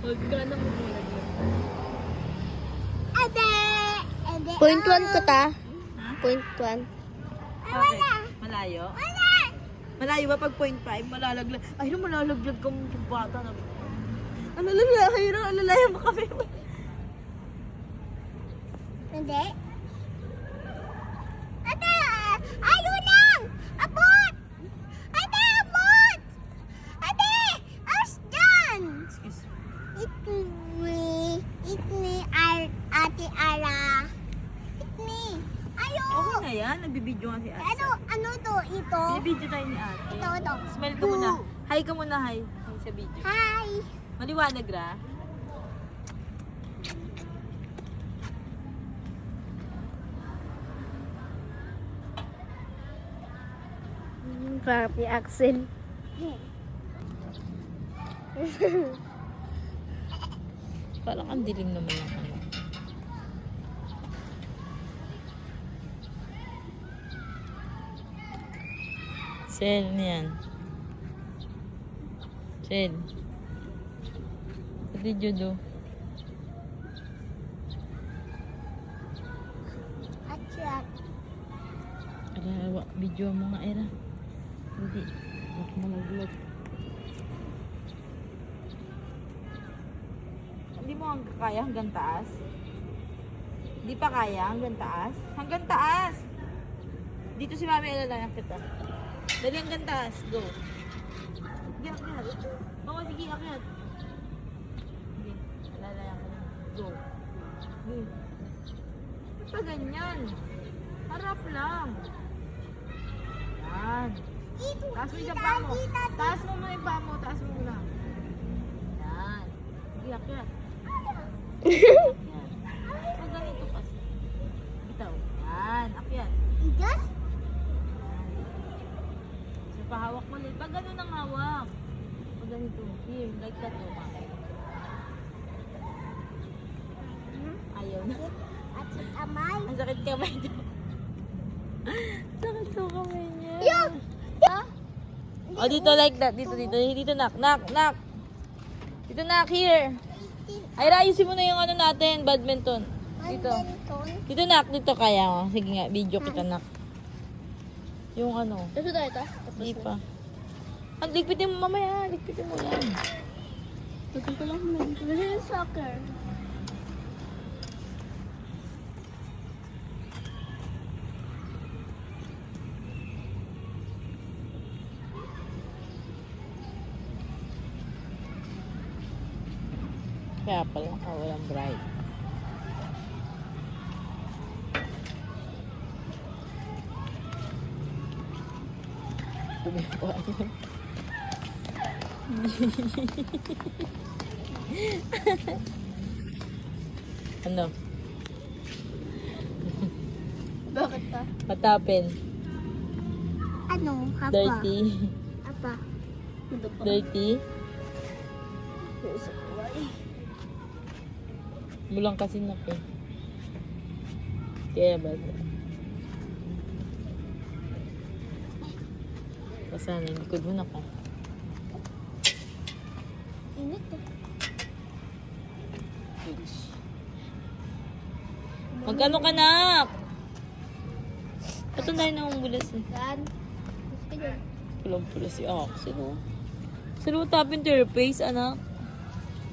Huwag ka na mumulag lang. Point 1 ko ta. Point 1. Bakit? Malayo? Malayo ba pag 0.5? Malalaglag. Ay, no, malalaglag ka mong bata na. Alalalahay na, alalayan mo kami. Hindi. Ate! Ayaw lang! Abot! Ate, abot! Ate! As done! Excuse me. It's me, Ate Ara. It's me. Ayaw! Okay na yan, nagbibideo nga si ate. Ano to? Ito? Bibideo tayo ni ate. Ito. Smile ka muna. Hi ka muna, hi. Hi sa video. Hi! Maliwanag ra. Parang ni Axel. Parang ang dilim naman ng ano. Sel, ano yan? Sel. Pati judo. At yan. Ara, video mo nga, Era. Hindi. Baka malaglag. Hindi mo kaya hanggang taas? Hindi pa kaya hanggang taas? Hanggang taas! Dito si Mami alalayan kita. Dali hanggang taas. Go. Sige, akyat. Oo, sige, akyat. Sige, alalayan ko. Go. Go. Ba't pa ganyan? Harap lang. Yan. Taas mo isang paa mo. Taas mo muna yung paa mo. Taas mo muna. Yan. Sige, akyat. Akyat. Pag ganito kasi. Bitaw. Yan. Akyat. Just? So, pahawak mo ulit. Pag ganun ang hawak. Pag ganito. Here, like that. O, ma. Ayaw na. At amay. Ang sakit kamay daw. Sakit ko kamay niya. Yuck! O, dito like that. Dito, dito. Dito, knock. Knock, knock. Dito, knock. Here. Ay, ayusin mo na yung ano natin. Badminton. Dito. Dito, knock. Dito kaya. O. Sige nga, video kita, knock. Yung ano. Ito tayo ito? Di pa. Ang ligpitin mo mamaya. Ligpitin mo yan. Ito ko lang muna. Ito yung soccer. Kaya pala walang bright. Tumipuan yun. Ano? Bakit ka? What happened? Ano? Hapa? Dirty? Apa? Ito pa. Dirty? Mulang kasi na po. Kaya ba? Kasana yung likod mo na ko. Init eh. Magkano ka na? Ito na rin akong bulas eh. Saan? Sige. Walang pula si Axel oh. Saan mo tapin to your face, anak?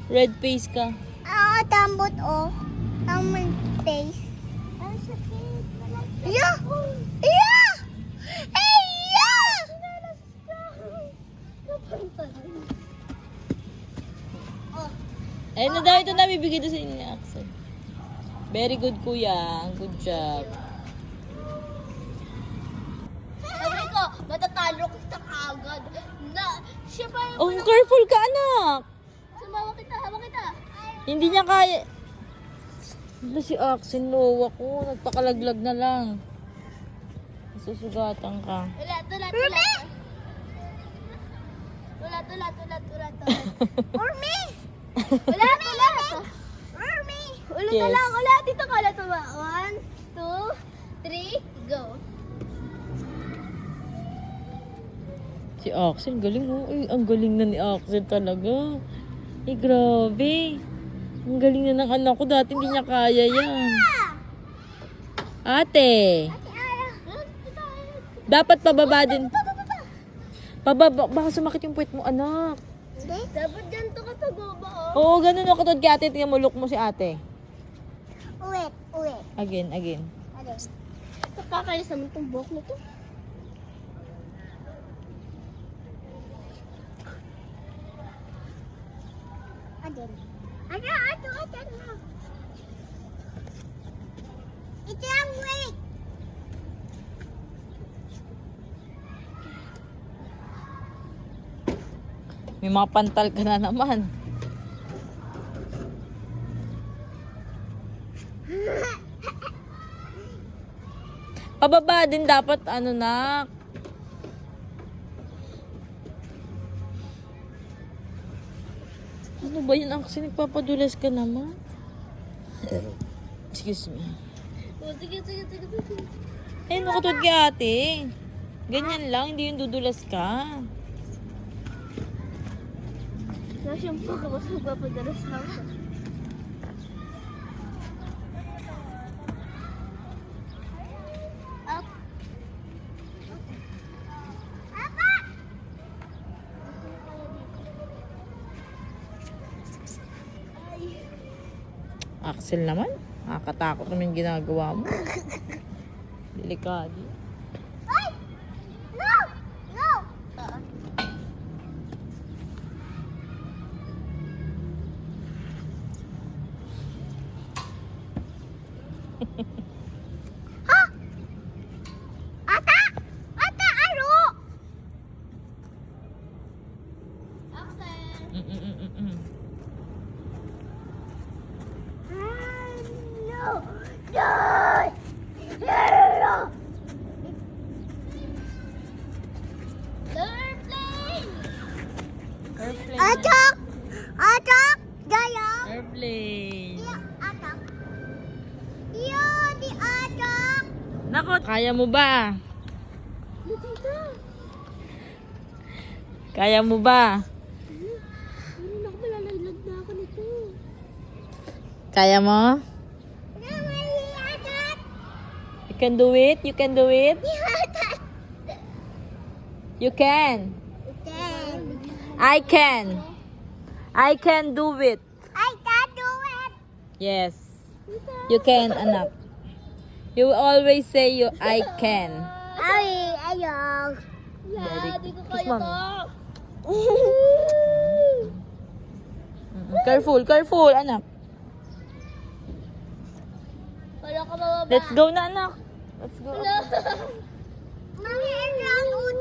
Red face ka. Tambot oh. Tambot face. Ang sakit. Yeah! Yeah! Hey! Yeah! Oh. Ayun na daw, ito na bibigay doon sa inyo ni Axel. Very good, kuya. Good job. Sabi ko, matatalo kita kagad. Siya pa yung... Oh, careful ka, anak. Sumawa kita, hawa kita. Hindi niya kaya. Wala si Axel, lowa ko. Nagpakalaglag na lang. Susugatan ka. Ulat. Urmi! Ulat. Urmi! Ulit na Yes. lang, ulit. Dito ka ulit. 1, 2, 3, go. Si Axel, galing oh. Ay, ang galing na ni Axel talaga. Eh, grabe. Ang galing na ng anak ko. Dati hindi niya kaya yan. Ate. Dapat pababa din. Pababa. Baka sumakit yung puwet mo, anak. Dapat ganito ka sa baba, oh. Oo, ganun ako katod kay ate. Tingnan mo, look mo si ate. Uwit. Again. Ano? Nakakainis naman itong buhok na to. Adin. Ano? Ito ang wait. May mga pantal ka na naman. Pababa din dapat ano na. Ano ba yun? Ang kasi nagpapadulas ka naman. Excuse me. Oh, sige. Ayun, nakatod kay ate. Ganyan lang, hindi yung dudulas ka. Nasyampo ka, mas magpapadalas lang siya. Up. Apa? Axel naman. Nakakatakot naman yung ginagawa mo. Delikado. Ay! No! Ha? Ata, ano? Axel. Mm-mm-mm-mm. No! Airplane! Airplane. Atak! Daya! Airplane. Atak! Yo, di atak! Nako, kaya mo ba? Tita! Kaya mo ba? Ano ako, malalaglag na ako nito. Kaya mo? Atak! You can do it? You can do it? Atak! You can. Ten. I can. I can do it. I can do it! Yes. You can, anak. You always say I can. Ay, ayok. Very Di ko Kiss kaya mommy. to. Careful, anak. Wala ka mababa. Let's go na, anak. Let's go. Mami, ano ang uto?